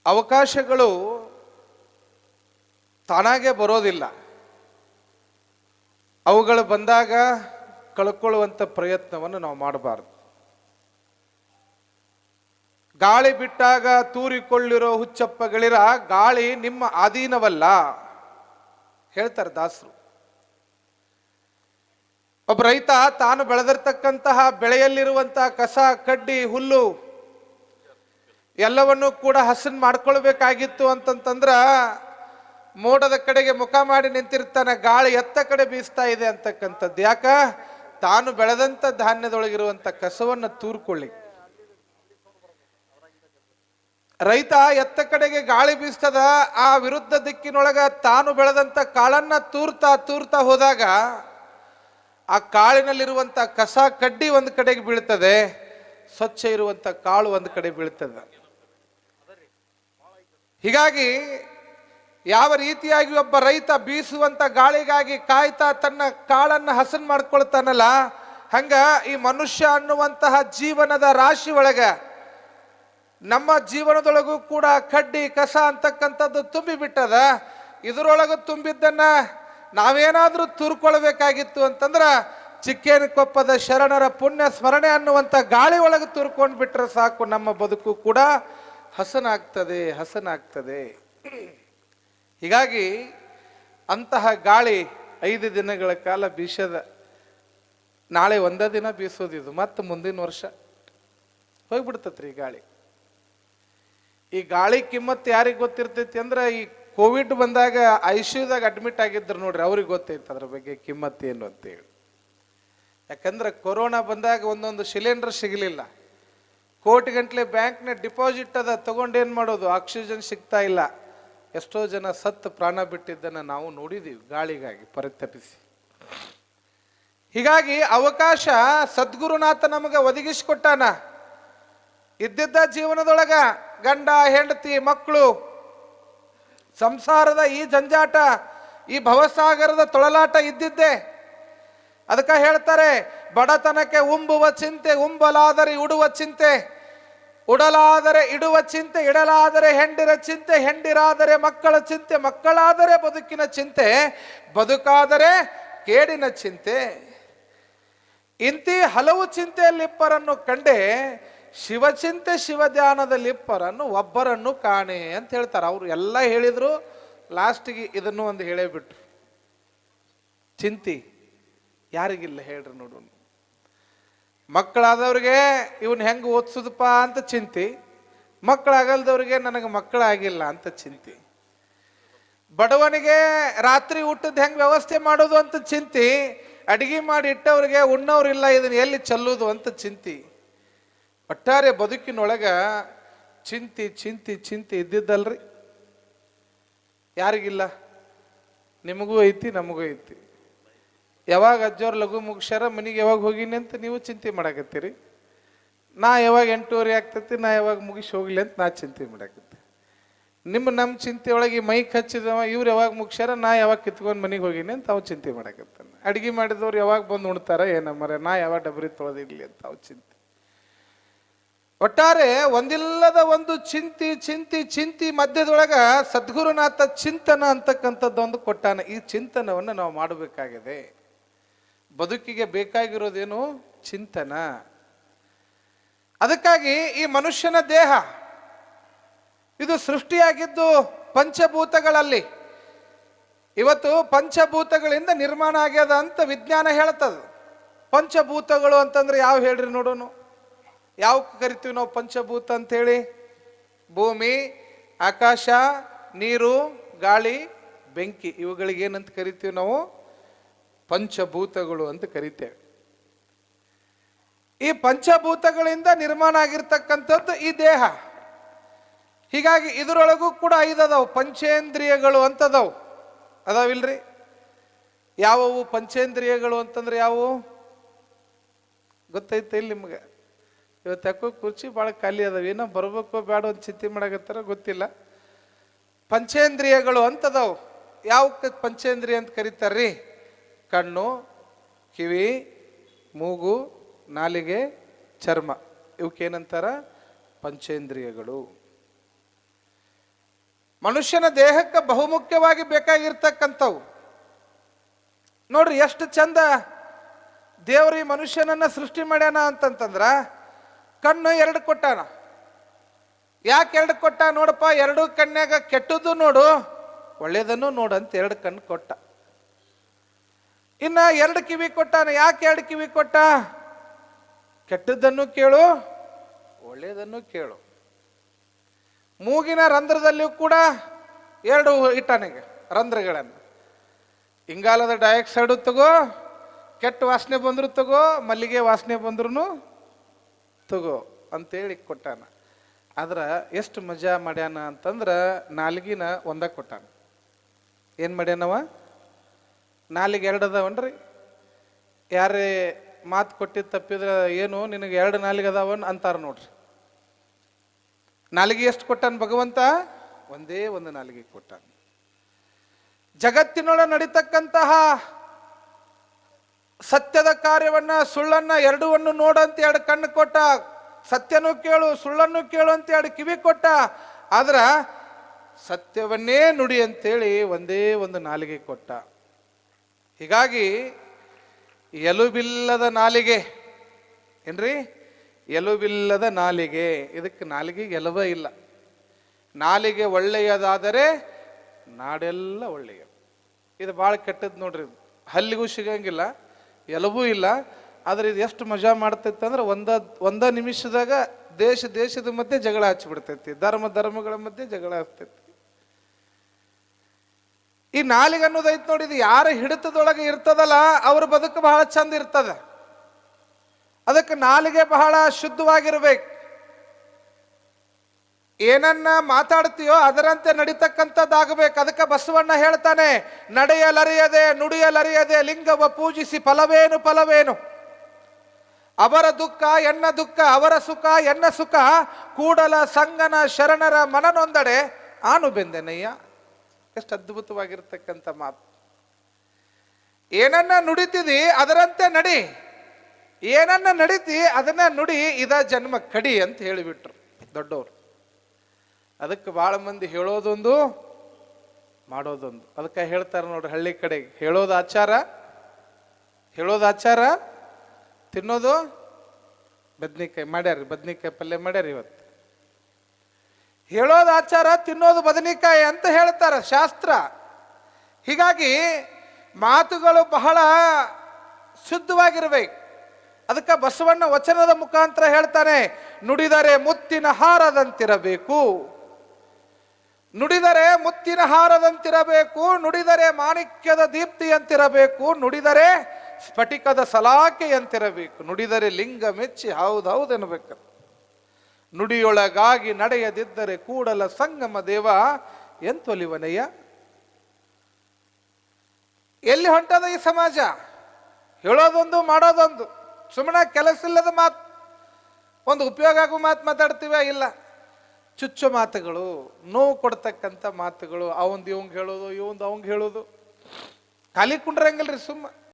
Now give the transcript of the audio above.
ಅವಕಾಶಗಳು ತಾನಾಗೆ ಬರೋದಿಲ್ಲ. ಅವುಗಳು ಬಂದಾಗ ಕಳ್ಕೊಳ್ಳುವಂಥ ಪ್ರಯತ್ನವನ್ನು ನಾವು ಮಾಡಬಾರ್ದು. ಗಾಳಿ ಬಿಟ್ಟಾಗ ತೂರಿಕೊಳ್ಳಿರೋ ಹುಚ್ಚಪ್ಪಗಳಿರ ಗಾಳಿ ನಿಮ್ಮ ಅಧೀನವಲ್ಲ ಹೇಳ್ತಾರೆ ದಾಸರು. ಒಬ್ಬ ರೈತ ತಾನು ಬೆಳೆದಿರ್ತಕ್ಕಂತಹ ಬೆಳೆಯಲ್ಲಿರುವಂತಹ ಕಸ ಕಡ್ಡಿ ಹುಲ್ಲು ಎಲ್ಲವನ್ನೂ ಕೂಡ ಹಸನ್ ಮಾಡ್ಕೊಳ್ಬೇಕಾಗಿತ್ತು ಅಂತಂತಂದ್ರ ಮೋಡದ ಕಡೆಗೆ ಮುಖ ಮಾಡಿ ನಿಂತಿರ್ತಾನೆ. ಗಾಳಿ ಎತ್ತ ಕಡೆ ಬೀಸ್ತಾ ಇದೆ ಅಂತಕ್ಕಂಥದ್ದು ಯಾಕ? ತಾನು ಬೆಳೆದಂತ ಧಾನ್ಯದೊಳಗಿರುವಂತ ಕಸವನ್ನ ತೂರ್ಕೊಳ್ಳಿ. ರೈತ ಎತ್ತ ಕಡೆಗೆ ಗಾಳಿ ಬೀಸ್ತದ ಆ ವಿರುದ್ಧ ದಿಕ್ಕಿನೊಳಗ ತಾನು ಬೆಳೆದಂತ ಕಾಳನ್ನ ತೂರ್ತಾ ಹೋದಾಗ ಆ ಕಾಳಿನಲ್ಲಿರುವಂತ ಕಸ ಕಡ್ಡಿ ಒಂದು ಕಡೆಗೆ ಬೀಳ್ತದೆ, ಸ್ವಚ್ಛ ಇರುವಂತ ಕಾಳು ಒಂದು ಕಡೆ ಬೀಳ್ತದೆ. ಹೀಗಾಗಿ ಯಾವ ರೀತಿಯಾಗಿ ಒಬ್ಬ ರೈತ ಬೀಸುವಂತ ಗಾಳಿಗಾಗಿ ಕಾಯ್ತಾ ತನ್ನ ಕಾಳನ್ನ ಹಸನ್ ಮಾಡ್ಕೊಳ್ತಾನಲ್ಲ, ಹಂಗ ಈ ಮನುಷ್ಯ ಅನ್ನುವಂತಹ ಜೀವನದ ರಾಶಿ ಒಳಗ ನಮ್ಮ ಜೀವನದೊಳಗೂ ಕೂಡ ಕಡ್ಡಿ ಕಸ ಅಂತಕ್ಕಂಥದ್ದು ತುಂಬಿ ಬಿಟ್ಟದ. ಇದರೊಳಗ ತುಂಬಿದ್ದನ್ನ ನಾವೇನಾದ್ರೂ ತೂರ್ಕೊಳ್ಬೇಕಾಗಿತ್ತು ಅಂತಂದ್ರ ಚಿಕ್ಕೇನಕೊಪ್ಪದ ಶರಣರ ಪುಣ್ಯ ಸ್ಮರಣೆ ಅನ್ನುವಂಥ ಗಾಳಿ ಒಳಗೆ ತೂರ್ಕೊಂಡು ಬಿಟ್ರೆ ಸಾಕು, ನಮ್ಮ ಬದುಕು ಕೂಡ ಹಸನಾಗ್ತದೆ. ಹೀಗಾಗಿ ಅಂತಹ ಗಾಳಿ 5 ದಿನಗಳ ಕಾಲ ಬೀಸದ. ನಾಳೆ ಒಂದೇ ದಿನ ಬೀಸೋದಿದು, ಮತ್ತೆ ಮುಂದಿನ ವರ್ಷ ಹೋಗ್ಬಿಡ್ತತ್ರಿ ಈ ಗಾಳಿ. ಈ ಗಾಳಿ ಕಿಮ್ಮತ್ತು ಯಾರಿಗೆ ಗೊತ್ತಿರ್ತೈತಿ ಅಂದ್ರೆ, ಈ ಕೋವಿಡ್ ಬಂದಾಗ ICUದಾಗ ಅಡ್ಮಿಟ್ ಆಗಿದ್ರು ನೋಡ್ರಿ, ಅವ್ರಿಗೆ ಗೊತ್ತೈತೆ ಅದ್ರ ಬಗ್ಗೆ ಕಿಮ್ಮತ್ತು ಏನು ಅಂತೇಳಿ. ಯಾಕಂದ್ರೆ ಕೊರೋನಾ ಬಂದಾಗ ಒಂದೊಂದು ಸಿಲಿಂಡರ್ ಸಿಗಲಿಲ್ಲ, ಕೋಟಿ ಗಂಟ್ಲೆ ಬ್ಯಾಂಕ್ನ ಡಿಪಾಸಿಟ್ ಅದ, ತಗೊಂಡೇನು ಮಾಡೋದು, ಆಕ್ಸಿಜನ್ ಸಿಗ್ತಾ ಇಲ್ಲ. ಎಷ್ಟೋ ಜನ ಸತ್ತು ಪ್ರಾಣ ಬಿಟ್ಟಿದ್ದನ್ನು ನಾವು ನೋಡಿದ್ದೀವಿ ಗಾಳಿಗಾಗಿ ಪರಿತಪಿಸಿ. ಹೀಗಾಗಿ ಅವಕಾಶ ಸದ್ಗುರುನಾಥ ನಮಗೆ ಒದಗಿಸಿಕೊಟ್ಟಾನ. ಇದ್ದಿದ್ದ ಜೀವನದೊಳಗ ಗಂಡ ಹೆಂಡತಿ ಮಕ್ಕಳು ಸಂಸಾರದ ಈ ಜಂಜಾಟ, ಈ ಭವಸಾಗರದ ತೊಳಲಾಟ ಇದ್ದಿದ್ದೆ. ಅದಕ್ಕೆ ಹೇಳ್ತಾರೆ, ಬಡತನಕ್ಕೆ ಉಂಬುವ ಚಿಂತೆ, ಉಂಬಲಾದರೆ ಉಡುವ ಚಿಂತೆ, ಉಡಲಾದರೆ ಇಡುವ ಚಿಂತೆ, ಇಡಲಾದರೆ ಹೆಂಡಿರ ಚಿಂತೆ, ಹೆಂಡಿರಾದರೆ ಮಕ್ಕಳ ಚಿಂತೆ, ಮಕ್ಕಳಾದರೆ ಬದುಕಿನ ಚಿಂತೆ, ಬದುಕಾದರೆ ಕೇಡಿನ ಚಿಂತೆ. ಇಂತಿ ಹಲವು ಚಿಂತೆಯಲ್ಲಿಪ್ಪರನ್ನು ಕಂಡೆ, ಶಿವಚಿಂತೆ ಶಿವಧ್ಯಾನದಲ್ಲಿಪ್ಪರನ್ನು ಒಬ್ಬರನ್ನು ಕಾಣೆ ಅಂತ ಹೇಳ್ತಾರೆ. ಅವರು ಎಲ್ಲ ಹೇಳಿದ್ರು, ಲಾಸ್ಟಿಗೆ ಇದನ್ನು ಒಂದು ಹೇಳೇ ಬಿಟ್ರು. ಚಿಂತಿ ಯಾರಿಗಿಲ್ಲ ಹೇಳ್ರಿ ನೋಡೋಣ. ಮಕ್ಕಳಾದವ್ರಿಗೆ ಇವನ್ ಹೆಂಗೆ ಓದಿಸೋದಪ್ಪ ಅಂತ ಚಿಂತಿ, ಮಕ್ಕಳಾಗಲ್ದವ್ರಿಗೆ ನನಗೆ ಮಕ್ಕಳಾಗಿಲ್ಲ ಅಂತ ಚಿಂತಿ, ಬಡವನಿಗೆ ರಾತ್ರಿ ಊಟದ ಹೆಂಗೆ ವ್ಯವಸ್ಥೆ ಮಾಡೋದು ಅಂತ ಚಿಂತಿ, ಅಡಿಗೆ ಮಾಡಿ ಇಟ್ಟವ್ರಿಗೆ ಉಣ್ಣವ್ರಿಲ್ಲ ಇದನ್ನ ಎಲ್ಲಿ ಚೆಲ್ಲೋದು ಅಂತ ಚಿಂತಿ. ಒಟ್ಟಾರೆ ಬದುಕಿನೊಳಗ ಚಿಂತಿ ಚಿಂತಿ ಚಿಂತಿ ಇದ್ದಿದ್ದಲ್ರಿ. ಯಾರಿಗಿಲ್ಲ? ನಿಮಗೂ ಐತಿ, ನಮಗೂ ಐತಿ. ಯಾವಾಗ ಅಜ್ಜವ್ರು ಲಘು ಮುಗಿಸ್ಯಾರ, ಮನೆಗೆ ಯಾವಾಗ ಹೋಗಿನಿ ಅಂತ ನೀವು ಚಿಂತೆ ಮಾಡಾಕತ್ತೀರಿ. ನಾ ಯಾವಾಗ 8:30 ಆಗ್ತೈತಿ, ನಾ ಯಾವಾಗ ಮುಗಿಸಿ ಹೋಗ್ಲಿ ಅಂತ ನಾ ಚಿಂತೆ ಮಾಡಾಕತ್ತಿ. ನಮ್ಮ ಚಿಂತೆ ಒಳಗೆ ಮೈಕ್ ಹಚ್ಚಿದವ ಇವ್ರು ಯಾವಾಗ ಮುಗಿಸ್ಯಾರ, ನಾ ಯಾವಾಗ ಕಿತ್ಕೊಂಡು ಮನೆಗೆ ಹೋಗಿನಿ ಅಂತ ಅವು ಚಿಂತೆ ಮಾಡಾಕತ್ತಾನ. ಅಡಿಗೆ ಮಾಡಿದವ್ರು ಯಾವಾಗ ಬಂದು ಉಣ್ತಾರ ಏನಮ್ಮರ, ನಾ ಯಾವಾಗ ಡಬರಿ ತೊಳೆದಿರ್ಲಿ ಅಂತ ಅವು ಚಿಂತೆ. ಒಟ್ಟಾರೆ ಒಂದಿಲ್ಲದ ಒಂದು ಚಿಂತಿ ಚಿಂತಿ ಚಿಂತಿ ಮಧ್ಯದೊಳಗ ಸದ್ಗುರುನಾಥ ಚಿಂತನ ಅಂತಕ್ಕಂಥದ್ದೊಂದು ಕೊಟ್ಟಾನ. ಈ ಚಿಂತನವನ್ನು ನಾವು ಮಾಡಬೇಕಾಗಿದೆ. ಬದುಕಿಗೆ ಬೇಕಾಗಿರೋದೇನು? ಚಿಂತನ. ಅದಕ್ಕಾಗಿ ಈ ಮನುಷ್ಯನ ದೇಹ ಇದು ಸೃಷ್ಟಿಯಾಗಿದ್ದು ಪಂಚಭೂತಗಳಲ್ಲಿ. ಇವತ್ತು ಪಂಚಭೂತಗಳಿಂದ ನಿರ್ಮಾಣ ಆಗ್ಯದ ಅಂತ ವಿಜ್ಞಾನ ಹೇಳ್ತದ. ಪಂಚಭೂತಗಳು ಅಂತಂದ್ರೆ ಯಾವ ಹೇಳ್ರಿ ನೋಡೋಣ. ಯಾವ ಕರಿತೀವಿ ನಾವು ಪಂಚಭೂತ ಅಂತ ಹೇಳಿ? ಭೂಮಿ, ಆಕಾಶ, ನೀರು, ಗಾಳಿ, ಬೆಂಕಿ, ಇವುಗಳಿಗೆ ಏನಂತ ಕರಿತೀವಿ ನಾವು? ಪಂಚಭೂತಗಳು ಅಂತ ಕರಿತೇವೆ. ಈ ಪಂಚಭೂತಗಳಿಂದ ನಿರ್ಮಾಣ ಆಗಿರ್ತಕ್ಕಂಥದ್ದು ಈ ದೇಹ. ಹೀಗಾಗಿ ಇದರೊಳಗೂ ಕೂಡ 5 ಅದಾವು, ಪಂಚೇಂದ್ರಿಯಗಳು ಅಂತದವು. ಅದಾವಿಲ್ರಿ? ಯಾವುವು ಪಂಚೇಂದ್ರಿಯಗಳು ಅಂತಂದ್ರೆ ಯಾವುವು ಗೊತ್ತೈತೆ ಇಲ್ಲಿ ನಿಮ್ಗೆ? ಇವತ್ತು ಯಾಕೋ ಕುರ್ಚಿ ಭಾಳ ಖಾಲಿ ಅದಾವ, ಏನೋ ಬರ್ಬೇಕೋ ಬೇಡ ಒಂದು ಚಿಂತೆ ಮಾಡಕತ್ತಾರ ಗೊತ್ತಿಲ್ಲ. ಪಂಚೇಂದ್ರಿಯಗಳು ಅಂತದವು. ಯಾವ ಪಂಚೇಂದ್ರಿಯ ಅಂತ ಕರೀತಾರ್ರಿ? ಕಣ್ಣು, ಕಿವಿ, ಮೂಗು, ನಾಲಿಗೆ, ಚರ್ಮ, ಇವಕ್ಕೇನಂತಾರ? ಪಂಚೇಂದ್ರಿಯಗಳು. ಮನುಷ್ಯನ ದೇಹಕ್ಕೆ ಬಹುಮುಖ್ಯವಾಗಿ ಬೇಕಾಗಿರ್ತಕ್ಕಂಥವು. ನೋಡ್ರಿ ಎಷ್ಟು ಚಂದ ದೇವ್ರ ಈ ಮನುಷ್ಯನನ್ನ ಸೃಷ್ಟಿ ಮಾಡ್ಯಾನ ಅಂತಂತಂದ್ರ ಕಣ್ಣು ಎರಡು ಕೊಟ್ಟಾನ. ಯಾಕೆ ಎರಡು ಕೊಟ್ಟ? ನೋಡಪ್ಪ, ಎರಡು ಕಣ್ಯಾಗ ಕೆಟ್ಟದ್ದು ನೋಡು, ಒಳ್ಳೇದನ್ನು ನೋಡು ಅಂತ ಎರಡು ಕಣ್ಣು ಕೊಟ್ಟ. ಇನ್ನ ಎರಡು ಕಿವಿ ಕೊಟ್ಟಾನ. ಯಾಕೆ ಎರಡು ಕಿವಿ ಕೊಟ್ಟ? ಕೆಟ್ಟದ್ದನ್ನು ಕೇಳು, ಒಳ್ಳೇದನ್ನು ಕೇಳು. ಮೂಗಿನ ರಂಧ್ರದಲ್ಲಿಯೂ ಕೂಡ ಎರಡು ಇಟ್ಟಾನಿಗೆ ರಂಧ್ರಗಳನ್ನು. ಇಂಗಾಲದ ಡೈಆಕ್ಸೈಡು ತಗೋ, ಕೆಟ್ಟ ವಾಸನೆ ಬಂದ್ರು ತಗೋ, ಮಲ್ಲಿಗೆ ವಾಸನೆ ಬಂದ್ರು ತಗೋ ಅಂತೇಳಿ ಕೊಟ್ಟಾನ. ಆದ್ರ ಎಷ್ಟು ಮಜಾ ಮಾಡ್ಯಾನ ಅಂತಂದ್ರ ನಾಲ್ಗಿನ ಒಂದ ಕೊಟ್ಟಾನ. ಏನ್ ಮಾಡ್ಯಾನವ? ನಾಲಿಗೆ ಎರಡು ಅದಾವನ್ರಿ. ಯಾರೇ ಮಾತು ಕೊಟ್ಟಿದ್ದು ತಪ್ಪಿದ್ರೆ ಏನು ನಿನಗೆ ಎರಡು ನಾಲಿಗೆ ಅದಾವನ್ ಅಂತಾರ ನೋಡ್ರಿ. ನಾಲಿಗೆ ಎಷ್ಟು ಕೊಟ್ಟಾನ ಭಗವಂತ? ಒಂದೇ ಒಂದು ನಾಲಿಗೆ ಕೊಟ್ಟಾನ. ಜಗತ್ತಿನೊಳ ನಡೀತಕ್ಕಂತಹ ಸತ್ಯದ ಕಾರ್ಯವನ್ನ ಸುಳ್ಳನ್ನ ಎರಡವನ್ನು ನೋಡಂತ ಎರಡು ಕಣ್ಣು ಕೊಟ್ಟ. ಸತ್ಯನೂ ಕೇಳು, ಸುಳ್ಳನ್ನು ಕೇಳು ಅಂತ ಎರಡು ಕಿವಿ ಕೊಟ್ಟ. ಆದ್ರ ಸತ್ಯವನ್ನೇ ನುಡಿ ಅಂತೇಳಿ ಒಂದೇ ಒಂದು ನಾಲಿಗೆ ಕೊಟ್ಟ. ಹೀಗಾಗಿ ಎಲುಬಿಲ್ಲದ ನಾಲಿಗೆ ಏನ್ರಿ? ಎಲುಬಿಲ್ಲದ ನಾಲಿಗೆ. ಇದಕ್ಕೆ ನಾಲಿಗೆಗೆ ಎಲುಬ ಇಲ್ಲ. ನಾಲಿಗೆ ಒಳ್ಳೆಯದಾದರೆ ನಾಡೆಲ್ಲ ಒಳ್ಳೆಯ. ಇದು ಭಾಳ ಕೆಟ್ಟದ್ದು ನೋಡ್ರಿ. ಹಲ್ಲಿಗೂ ಸಿಗಂಗಿಲ್ಲ, ಎಲುಬೂ ಇಲ್ಲ. ಆದ್ರೆ ಇದು ಎಷ್ಟು ಮಜಾ ಮಾಡ್ತೈತೆ ಅಂದ್ರೆ ಒಂದ ನಿಮಿಷದಾಗ ದೇಶದ ಮಧ್ಯೆ ಜಗಳ ಹಚ್ಚಿಬಿಡ್ತೈತಿ. ಧರ್ಮಗಳ ಮಧ್ಯೆ ಜಗಳ ಹಚ್ತೈತಿ. ಈ ನಾಲಿಗೆ ಅನ್ನೋದೈತ್ ನೋಡಿ, ಇದು ಯಾರ ಹಿಡಿತದೊಳಗೆ ಇರ್ತದಲ್ಲ ಅವ್ರ ಬದುಕು ಬಹಳ ಚಂದ ಇರ್ತದ. ಅದಕ್ಕೆ ನಾಲಿಗೆ ಬಹಳ ಶುದ್ಧವಾಗಿರ್ಬೇಕು. ಏನನ್ನ ಮಾತಾಡ್ತೀಯೋ ಅದರಂತೆ ನಡೀತಕ್ಕಂಥದ್ದಾಗಬೇಕು. ಅದಕ್ಕೆ ಬಸವಣ್ಣ ಹೇಳ್ತಾನೆ, ನಡೆಯಲರಿಯದೆ ನುಡಿಯಲರಿಯದೆ ಲಿಂಗವ ಪೂಜಿಸಿ ಫಲವೇನು. ಅವರ ದುಃಖ ಎನ್ನ ದುಃಖ, ಅವರ ಸುಖ ಎನ್ನ ಸುಖ, ಕೂಡಲ ಸಂಗನ ಶರಣರ ಮನನೊಂದಡೆ ಆನು ಬೆಂದೆನಯ್ಯ. ಎಷ್ಟು ಅದ್ಭುತವಾಗಿರ್ತಕ್ಕಂಥ ಮಾತು. ಏನನ್ನ ನುಡಿತಿದಿ ಅದರಂತೆ ನಡಿ, ಏನನ್ನ ನಡೀತಿ ಅದನ್ನ ನುಡಿ, ಇದ ಜನ್ಮ ಕಡಿ ಅಂತ ಹೇಳಿಬಿಟ್ರು ದೊಡ್ಡವರು. ಅದಕ್ಕೆ ಬಹಳ ಮಂದಿ ಹೇಳೋದೊಂದು ಮಾಡೋದೊಂದು. ಅದಕ್ಕೆ ಹೇಳ್ತಾರೆ ನೋಡ್ರಿ, ಹಳ್ಳಿ ಕಡೆಗೆ ಹೇಳೋದು ಆಚಾರ, ತಿನ್ನೋದು ಬದ್ನಿಕಾಯಿ ಮಾಡ್ಯಾರಿ, ಬದ್ನಿಕಾಯಿ ಪಲ್ಯ ಮಾಡ್ಯಾರಿ ಇವತ್ತು. ಹೇಳೋದು ಆಚಾರ, ತಿನ್ನೋದು ಬದನೆಕಾಯಿ ಅಂತ ಹೇಳ್ತಾರ ಶಾಸ್ತ್ರ. ಹೀಗಾಗಿ ಮಾತುಗಳು ಬಹಳ ಶುದ್ಧವಾಗಿರ್ಬೇಕು. ಅದಕ್ಕೆ ಬಸವಣ್ಣ ವಚನದ ಮುಖಾಂತರ ಹೇಳ್ತಾನೆ, ನುಡಿದರೆ ಮುತ್ತಿನ ಹಾರದಂತಿರಬೇಕು, ನುಡಿದರೆ ಮುತ್ತಿನ ಹಾರದಂತಿರಬೇಕು, ನುಡಿದರೆ ಮಾಣಿಕ್ಯದ ದೀಪ್ತಿಯಂತಿರಬೇಕು, ನುಡಿದರೆ ಸ್ಫಟಿಕದ ಸಲಾಕೆಯಂತಿರಬೇಕು, ನುಡಿದರೆ ಲಿಂಗ ಮೆಚ್ಚಿ ಹೌದೌದು ಎನ್ನಬೇಕು. ನುಡಿಯೊಳಗಾಗಿ ನಡೆಯದಿದ್ದರೆ ಕೂಡಲ ಸಂಗಮ ದೇವ ಎಂತೊಲಿವನಯ್ಯ. ಎಲ್ಲಿ ಹೊಂಟದ ಈ ಸಮಾಜ? ಹೇಳೋದೊಂದು ಮಾಡೋದೊಂದು. ಸುಮ್ಮನೆ ಕೆಲಸ ಇಲ್ಲದ ಮಾತು, ಒಂದು ಉಪಯೋಗ ಆಗೋ ಮಾತು ಮಾತಾಡ್ತೀವ ಇಲ್ಲ. ಚುಚ್ಚು ಮಾತುಗಳು, ನೋವು ಕೊಡ್ತಕ್ಕಂಥ ಮಾತುಗಳು, ಅವಂದು ಇವಂಗ್ ಹೇಳೋದು, ಇವಂದು ಅವಂಗ್ ಹೇಳೋದು. ಖಾಲಿ ಕುಂಡ್ರಂಗಿಲ್ರಿ ಸುಮ್ಮ.